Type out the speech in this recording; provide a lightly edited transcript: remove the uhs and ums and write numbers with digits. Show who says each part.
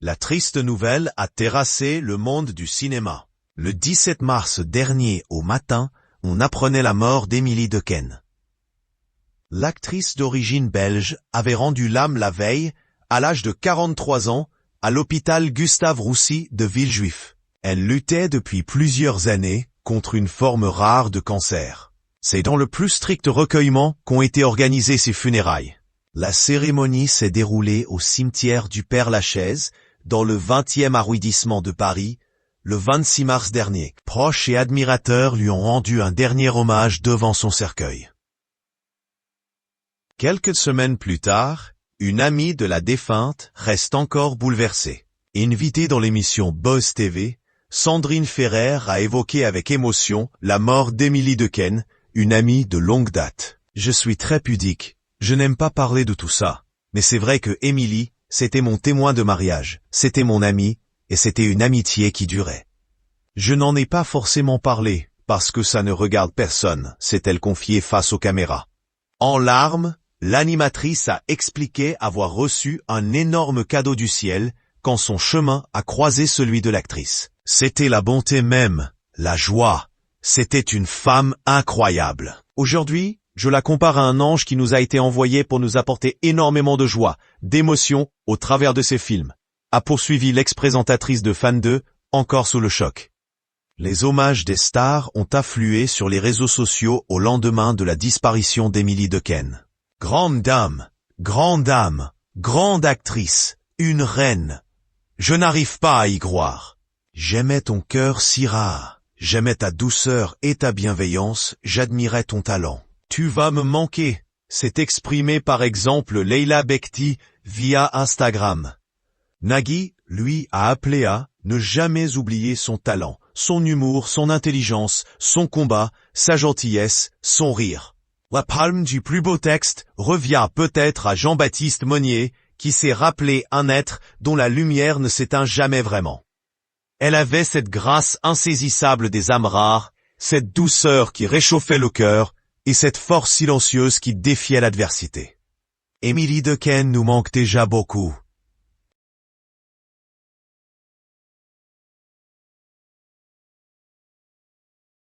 Speaker 1: La triste nouvelle a terrassé le monde du cinéma. Le 17 mars dernier au matin, on apprenait la mort d'Émilie Dequesne. L'actrice d'origine belge avait rendu l'âme la veille, à l'âge de 43 ans, à l'hôpital Gustave-Roussy de Villejuif. Elle luttait depuis plusieurs années contre une forme rare de cancer. C'est dans le plus strict recueillement qu'ont été organisées ses funérailles. La cérémonie s'est déroulée au cimetière du Père-Lachaise, dans le 20e arrondissement de Paris, le 26 mars dernier. Proches et admirateurs lui ont rendu un dernier hommage devant son cercueil. Quelques semaines plus tard, une amie de la défunte reste encore bouleversée. Invitée dans l'émission Buzz TV, Sandrine Ferrer a évoqué avec émotion la mort d'Émilie Dequesne, une amie de longue date. Je suis très pudique, je n'aime pas parler de tout ça, mais c'est vrai que Émilie, c'était mon témoin de mariage, c'était mon amie, et c'était une amitié qui durait. Je n'en ai pas forcément parlé, parce que ça ne regarde personne, s'est-elle confiée face aux caméras. En larmes, l'animatrice a expliqué avoir reçu un énorme cadeau du ciel, quand son chemin a croisé celui de l'actrice. C'était la bonté même, la joie. C'était une femme incroyable. Aujourd'hui, je la compare à un ange qui nous a été envoyé pour nous apporter énormément de joie, d'émotion, au travers de ses films. A poursuivi l'ex-présentatrice de Fan 2, encore sous le choc. Les hommages des stars ont afflué sur les réseaux sociaux au lendemain de la disparition d'Émilie Dequesne. Grande dame, grande actrice, une reine. Je n'arrive pas à y croire. J'aimais ton cœur si rare, j'aimais ta douceur et ta bienveillance, j'admirais ton talent. Tu vas me manquer, s'est exprimé par exemple Leila Bekti via Instagram. Nagui, lui, a appelé à ne jamais oublier son talent, son humour, son intelligence, son combat, sa gentillesse, son rire. La palme du plus beau texte revient peut-être à Jean-Baptiste Monnier, qui s'est rappelé un être dont la lumière ne s'éteint jamais vraiment. Elle avait cette grâce insaisissable des âmes rares, cette douceur qui réchauffait le cœur, et cette force silencieuse qui défiait l'adversité. Émilie Dequesne nous manque déjà beaucoup.